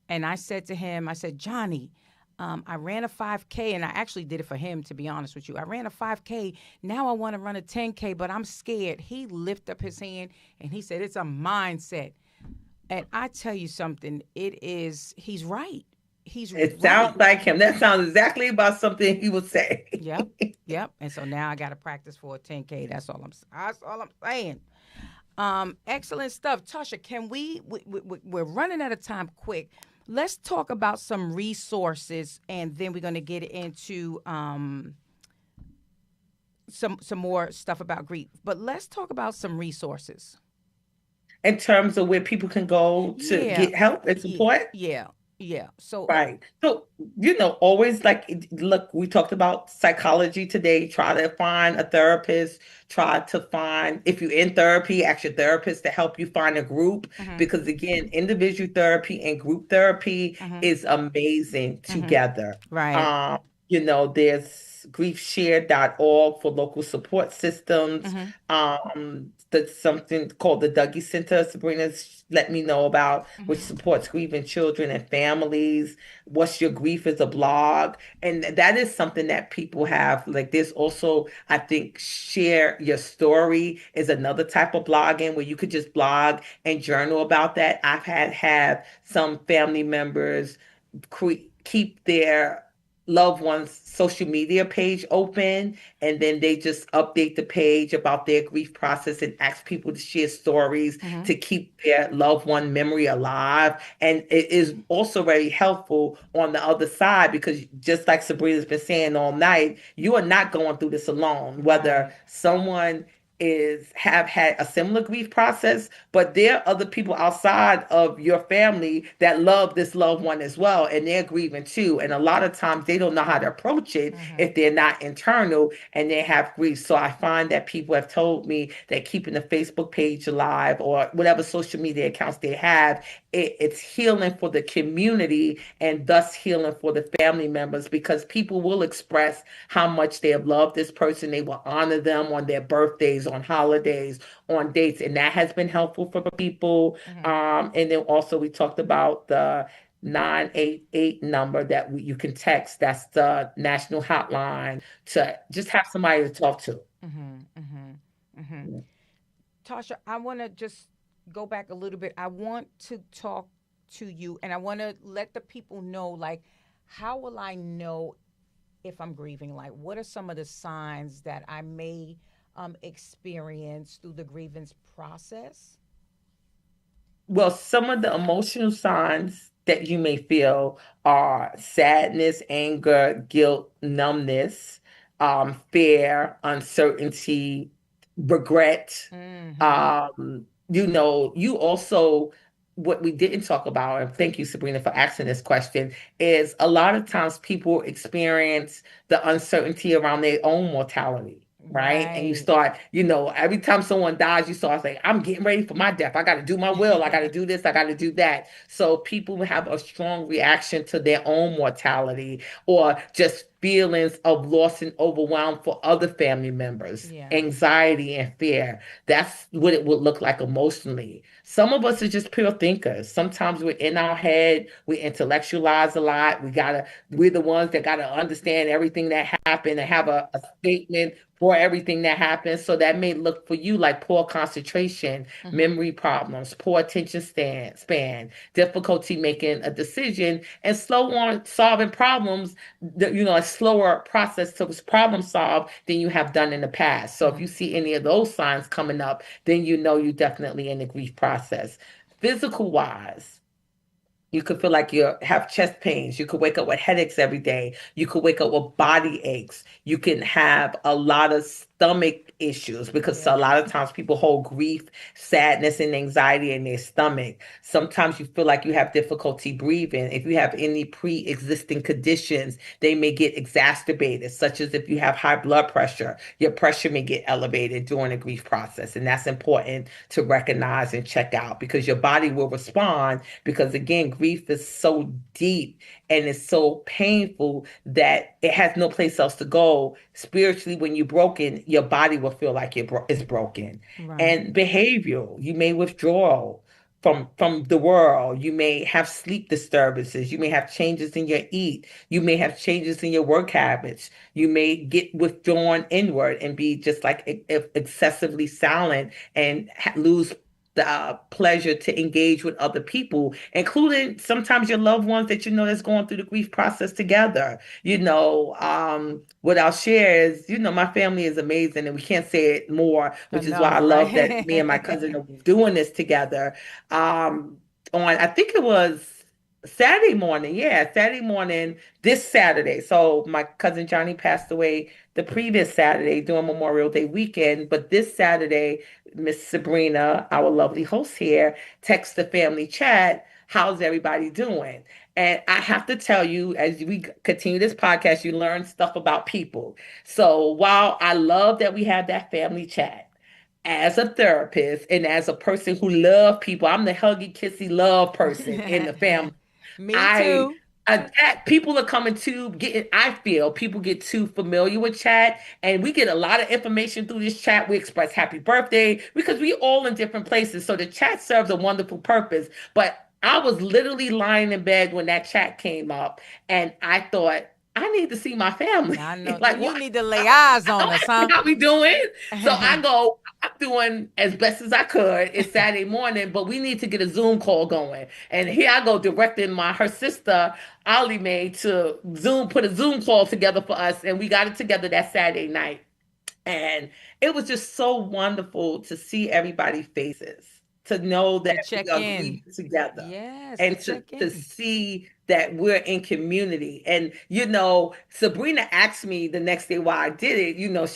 And I said to him, I said, Johnny, I ran a 5K and I actually did it for him, to be honest with you. I ran a 5K. Now I want to run a 10K, but I'm scared. He lifted up his hand and he said, it's a mindset. And I tell you something, he's right. He's It right. sounds like him. That sounds exactly about something he would say. Yep. Yep. And so now I got to practice for a 10K. That's all I'm saying. Excellent stuff. Tasha, can we're running out of time quick. Let's talk about some resources and then we're going to get into some more stuff about grief. But let's talk about some resources. In terms of where people can go to Yeah. get help and Yeah. support. Yeah. Yeah. So Right. So, always like, look, we talked about psychology today. Try to find a therapist. Try to find, if you're in therapy, ask your therapist to help you find a group. mhm. Because again, individual therapy and group therapy Mhm. is amazing Mhm. together. Right. There's griefshare.org for local support systems. Mhm. something called the Dougie Center. Sabrina's let me know about, which Hmm. supports grieving children and families. What's Your Grief is a blog, and that is something that people have. Like there's also, I think, Share Your Story is another type of blogging where you could just blog and journal about that. I've had some family members keep their loved one's social media page open, and then they just update the page about their grief process and ask people to share stories Hmm. to keep their loved one memory alive. And it is also very helpful on the other side because just like Sabrina's been saying all night, you are not going through this alone. Whether Right. someone is have had a similar grief process, but there are other people outside of your family that love this loved one as well, and they're grieving too. And a lot of times they don't know how to approach it Hmm. if they're not internal and they have grief. So I find that people have told me that keeping the Facebook page alive or whatever social media accounts they have, it's healing for the community and thus healing for the family members because people will express how much they have loved this person. They will honor them on their birthdays, on holidays, on dates, and that has been helpful for people. Hmm. And then also we talked about the 988 number that you can text. That's the national hotline to just have somebody to talk to. Hmm. Hmm. Hmm. Tasha, I want to just go back a little bit. I want to talk to you and I want to let the people know, like, how will I know if I'm grieving? Like, what are some of the signs that I may experience through the grievance process? Well, some of the emotional signs that you may feel are sadness, anger, guilt, numbness, fear, uncertainty, regret. Mm-hmm. You also, what we didn't talk about, and thank you, Sabrina, for asking this question, is a lot of times people experience the uncertainty around their own mortality. Right. And you Right. start, every time someone dies, you start saying, I'm getting ready for my death. I got to do my will. I got to do this. I got to do that. So people have a strong reaction to their own mortality or just feelings of loss and overwhelm for other family members, Yeah. anxiety and fear. That's what it would look like emotionally. Some of us are just pure thinkers. Sometimes we're in our head, we intellectualize a lot. We're the ones that gotta understand everything that happened and have a statement for everything that happens. So that may look for you like poor concentration, Mm-hmm. memory problems, poor attention span, difficulty making a decision, and slow on solving problems, a slower process to problem solve than you have done in the past. So if Mm-hmm. you see any of those signs coming up, then you know you're definitely in the grief process. Physical wise, you could feel like you have chest pains. You could wake up with headaches every day. You could wake up with body aches. You can have a lot of stomach issues because a Yeah. lot of times people hold grief, sadness, and anxiety in their stomach. Sometimes you feel like you have difficulty breathing. If you have any pre-existing conditions, they may get exacerbated, such as if you have high blood pressure, your pressure may get elevated during the grief process. And that's important to recognize and check out because your body will respond because again, grief is so deep and it's so painful that it has no place else to go. Spiritually, when you're broken, your body will feel like it's broken. Right. And behavioral, you may withdraw from the world. You may have sleep disturbances. You may have changes in your eat. You may have changes in your work habits. You may get withdrawn inward and be just like excessively silent and lose the pleasure to engage with other people, including sometimes your loved ones that you know that's going through the grief process together. What I'll share is, my family is amazing and we can't say it more, which is why I Enough, love that me and my right? cousin are doing this together. I think it was Saturday morning. Yeah, Saturday morning, this Saturday. So my cousin Johnny passed away the previous Saturday during Memorial Day weekend, but this Saturday, Miss Sabrina, our lovely host here, text the family chat, how's everybody doing? And I have to tell you, as we continue this podcast, you learn stuff about people. So while I love that we have that family chat, as a therapist and as a person who love people, I'm the huggy, kissy, love person in the family. Me I too. chat, people are coming to getting, I feel people get too familiar with chat, and we get a lot of information through this chat. We express happy birthday because we all in different places. So the chat serves a wonderful purpose. But I was literally lying in bed when that chat came up, and I thought, I need to see my family. I know Like, you what? need to lay eyes I on want us, to see huh? how we doing. So I go, I'm doing as best as I could. It's Saturday morning, but we need to get a Zoom call going. And here I go directing her sister, Ollie Mae, to put a Zoom call together for us. And we got it together that Saturday night. And it was just so wonderful to see everybody's faces, to know that To we check are in. grieving together, Yes, to and check to in. see that we're in community. And Sabrina asked me the next day why I did it.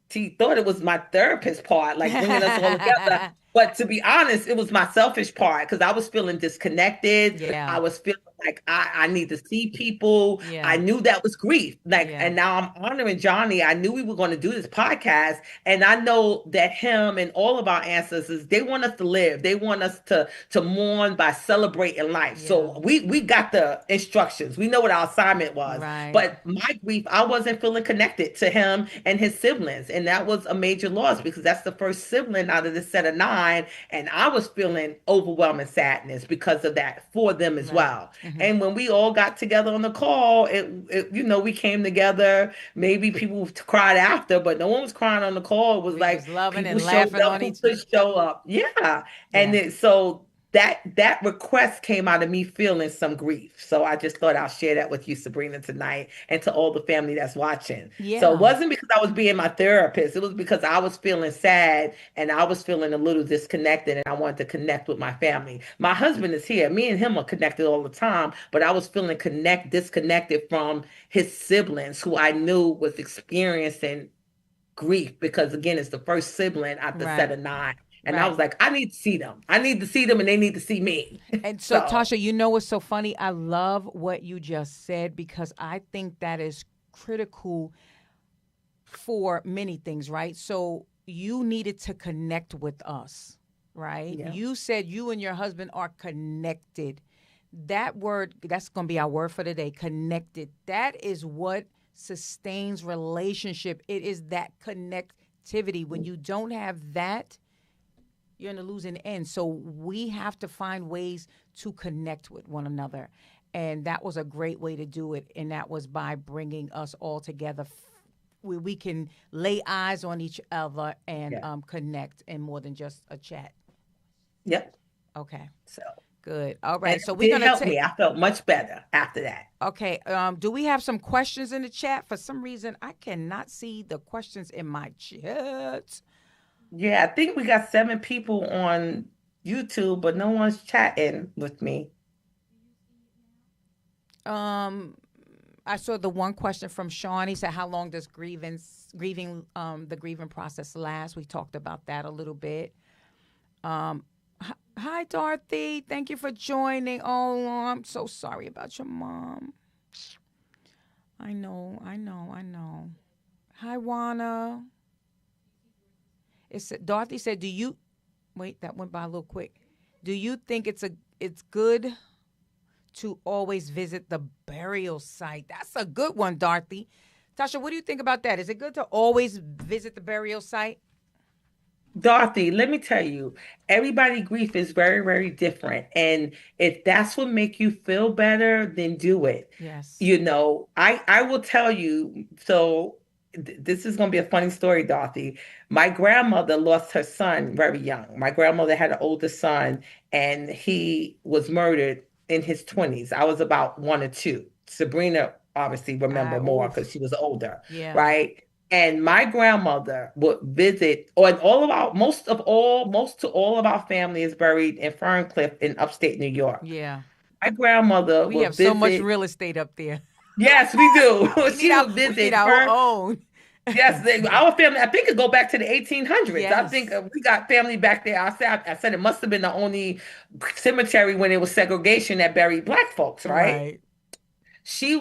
She thought it was my therapist part, like bringing us all together. But to be honest, it was my selfish part because I was feeling disconnected. Yeah, I was feeling like I need to see people. I yeah, knew that was grief. Like, yeah, and now I'm honoring Johnny. I knew we were going to do this podcast, and I know that him and all of our ancestors, they want us to live. They want us to mourn by celebrating life. yeah. So we got the instructions. We know what our assignment was. Right, But my grief, I wasn't feeling connected to him and his siblings, and that was a major loss because that's the first sibling out of the set of nine, and I was feeling overwhelming sadness because of that for them as right. well. And when we all got together on the call, we came together. Maybe people cried after, but no one was crying on the call. It was We like was loving people and showed laughing up on who each. could show up. Yeah. And Yeah, so that request came out of me feeling some grief. So I just thought I'll share that with you, Sabrina, tonight, and to all the family that's watching. So it yeah, wasn't because I was being my therapist. It was because I was feeling sad and I was feeling a little disconnected and I wanted to connect with my family. My husband is here. Me and him are connected all the time, but I was feeling disconnected from his siblings who I knew was experiencing grief because again, it's the first sibling out the set right, of nine. And I right. was like, I need to see them. I need to see them and they need to see me. And so, So Tasha, you know what's so funny? I love what you just said because I think that is critical for many things, right? So, you needed to connect with us, right? yeah. You said you and your husband are connected. That word, that's going to be our word for today, connected. That is what sustains relationship. It is that connectivity. When you don't have that, you're in a losing end. So we have to find ways to connect with one another. And that was a great way to do it. And that was by bringing us all together where we can lay eyes on each other and Yeah. connect and more than just a chat. Yep. Okay, So good. All and right. So it we're did going to help take, me. I felt much better after that. okay. Do we have some questions in the chat? For some reason, I cannot see the questions in my chat. Yeah, I think we got 7 people on YouTube, but no one's chatting with me. Um, I saw the one question from Sean. He said, "How long does the grieving process last?" We talked about that a little bit. Um, Hi, Dorothy. Thank you for joining. Oh, I'm so sorry about your mom. I know. Hi, Juana. Dorothy said, "Do you wait?" That went by a little quick. Do you think it's good to always visit the burial site? That's a good one, Dorothy. Tasha, what do you think about that? Is it good to always visit the burial site? Dorothy, let me tell you, everybody grief is very, very different. And if that's what make you feel better, then do it. Yes. I will tell you, so this is going to be a funny story, Dorothy. My grandmother lost her son very young. My grandmother had an older son and he was murdered in his 20s. I was about 1 or 2. Sabrina obviously remember more because Oof. she was older, Yeah. right? And my grandmother would visit, or all of our, most to all of our family is buried in Ferncliff in upstate New York. Yeah. My grandmother We have would so much visit, real estate up there. yes, we do. She would We need visit our Fern, own. yes, our family, I think it go back to the 1800s. I think Yes. we got family back there. I said it must have been the only cemetery when it was segregation that buried black folks, right? Right.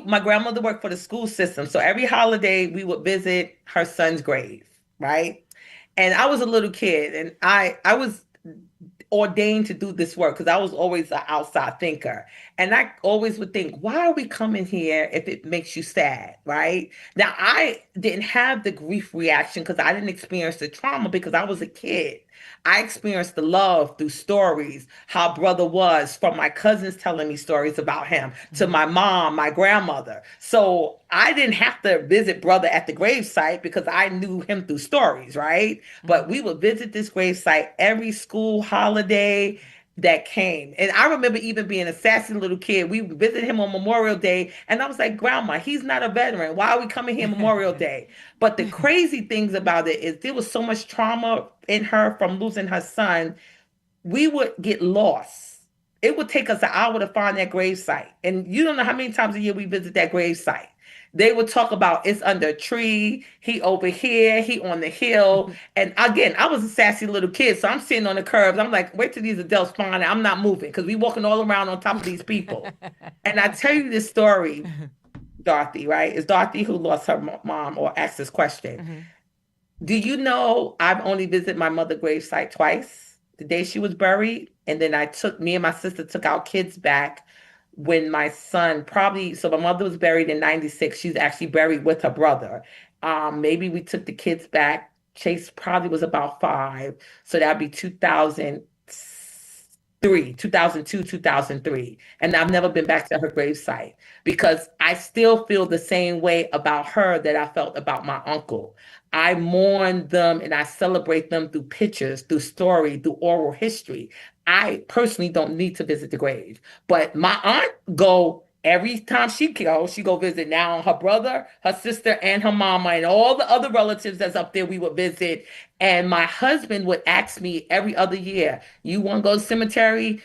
My grandmother worked for the school system, so every holiday we would visit her son's grave, right? And I was a little kid, and I was ordained to do this work because I was always an outside thinker. And I always would think, why are we coming here if it makes you sad, right? Now, I didn't have the grief reaction because I didn't experience the trauma because I was a kid. I experienced the love through stories, how brother was, from my cousins telling me stories about him, to Mhm. my mom, my grandmother. So I didn't have to visit brother at the gravesite because I knew him through stories, right? But Mhm. we would visit this gravesite every school holiday that came. And I remember even being a sassy little kid. We would visit him on Memorial Day. And I was like, Grandma, he's not a veteran. Why are we coming here Memorial Day? But the crazy things about it is there was so much trauma in her from losing her son. We would get lost. It would take us an hour to find that grave site. And you don't know how many times a year we visit that grave site. They would talk about it's under a tree, he over here, he on the hill. And again, I was a sassy little kid, so I'm sitting on the curbs. I'm like, wait till these adults find it. I'm not moving because we walking all around on top of these people. And I tell you this story, Dorothy, right? It's Dorothy who lost her mom or asked this question. Mhm. Do you know I've only visited my mother gravesite twice? The day she was buried, and then me and my sister took our kids back when my son probably, so my mother was buried in 96. She's actually buried with her brother. Maybe we took the kids back. Chase probably was about 5. So that'd be 2003, 2002, 2003. And I've never been back to her gravesite because I still feel the same way about her that I felt about my uncle. I mourn them and I celebrate them through pictures, through story, through oral history. I personally don't need to visit the grave, but my aunt go every time she go visit now her brother, her sister, and her mama, and all the other relatives that's up there. We would visit, and my husband would ask me every other year, "You want to go to the cemetery?"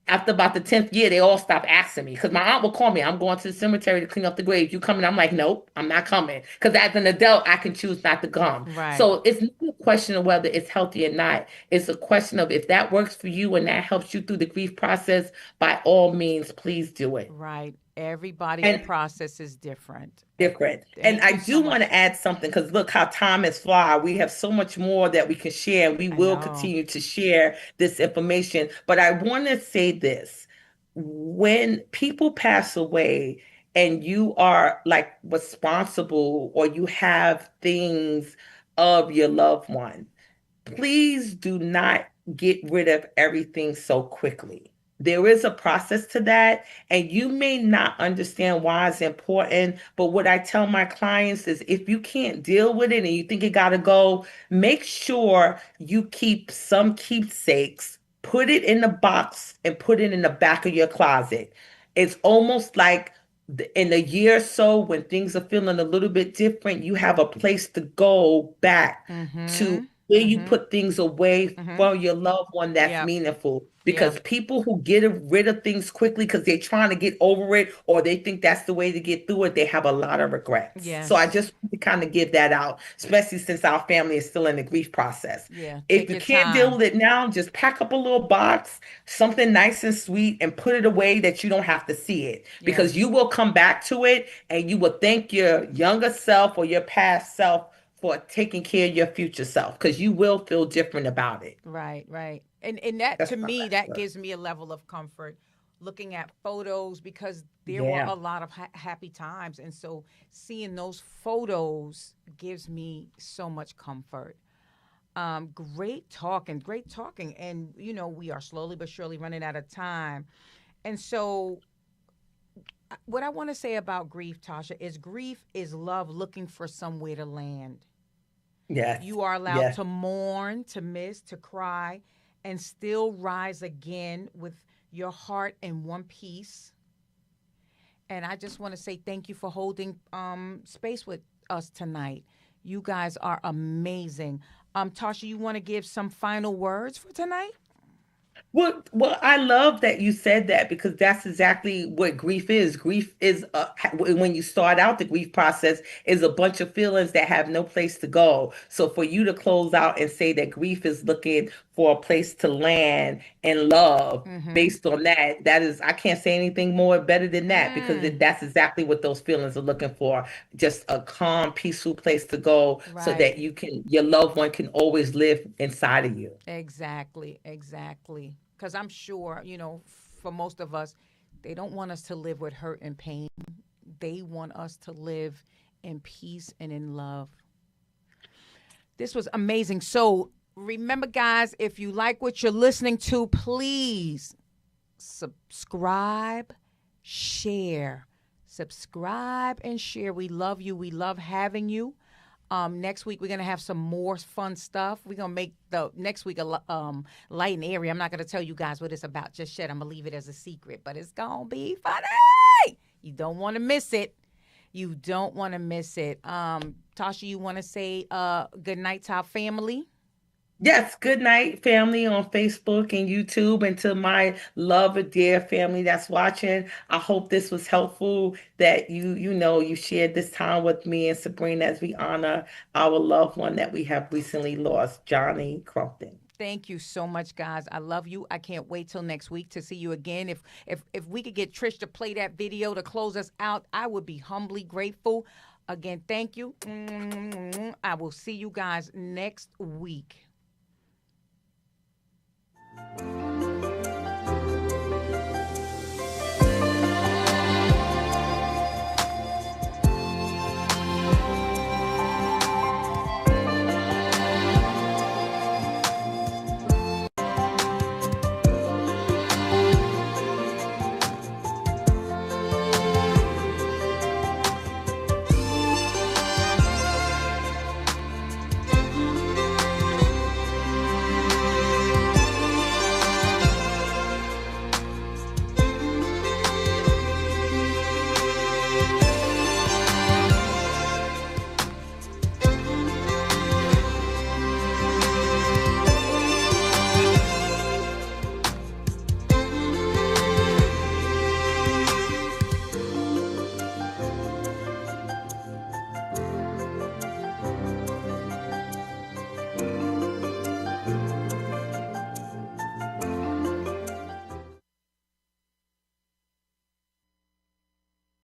After about the 10th year, they all stopped asking me because my aunt would call me. I'm going to the cemetery to clean up the graves. You coming? I'm like, nope, I'm not coming. Because as an adult, I can choose not to come. Right. So it's not a question of whether it's healthy or not. It's a question of if that works for you and that helps you through the grief process, by all means, please do it. Right. Everybody's And process is different. different. And Thank I you so do want much. to add something because look how time has fly. We have so much more that we can share, and we I will know. continue to share this information. But I want to say this. When people pass away and you are like responsible or you have things of your loved one, please do not get rid of everything so quickly. There is a process to that, and you may not understand why it's important. But what I tell my clients is if you can't deal with it and you think it got to go, make sure you keep some keepsakes, put it in the box, and put it in the back of your closet. It's almost like in a year or so, when things are feeling a little bit different, you have a place to go back to Mhm. where you Mhm. put things away Mhm. from your loved one that's Yep. meaningful. Yep. Because people who get rid of things quickly because they're trying to get over it or they think that's the way to get through it, they have a lot of regrets. So I Yes. just want to kind of give that out, especially since our family is still in the grief process. Yeah. If Take you your can't deal time. with it now, just pack up a little box, something nice and sweet, and put it away that you don't have to see it because Yes. you will come back to it and you will thank your younger self or your past self for taking care of your future self because you will feel different about it. Right, right. And that That's to my me last that word. gives me a level of comfort looking at photos because there were Yeah. a lot of happy times and so seeing those photos gives me so much comfort. Great talking and we are slowly but surely running out of time. And so what I want to say about grief, Tasha, is grief is love looking for somewhere to land. Yes. You are allowed Yes. to mourn, to miss, to cry, and still rise again with your heart in one piece. And I just want to say thank you for holding space with us tonight. You guys are amazing. Tasha, you want to give some final words for tonight? Well, I love that you said that because that's exactly what grief is. Grief is when you start out the grief process is a bunch of feelings that have no place to go. So for you to close out and say that grief is looking for a place to land and love Mm-hmm. based on that, that is, I can't say anything more better than that because Mm, that's exactly what those feelings are looking for. Just a calm, peaceful place to go so right. that your loved one can always live inside of you. Exactly. Exactly. Because I'm sure, for most of us, they don't want us to live with hurt and pain. They want us to live in peace and in love. This was amazing. So remember, guys, if you like what you're listening to, please subscribe, share. Subscribe and share. We love you. We love having you. Next week we're gonna have some more fun stuff. We're gonna make the next week light and airy. I'm not gonna tell you guys what it's about just yet. I'm gonna leave it as a secret, but it's gonna be funny. You don't want to miss it. You don't want to miss it. Tasha, you want to say good night to our family? Yes, good night, family on Facebook and YouTube, and to my love and dear family that's watching. I hope this was helpful that you shared this time with me and Sabrina as we honor our loved one that we have recently lost, Johnny Crumpton. Thank you so much, guys. I love you. I can't wait till next week to see you again. If we could get Trish to play that video to close us out, I would be humbly grateful. Again, thank you. I will see you guys next week.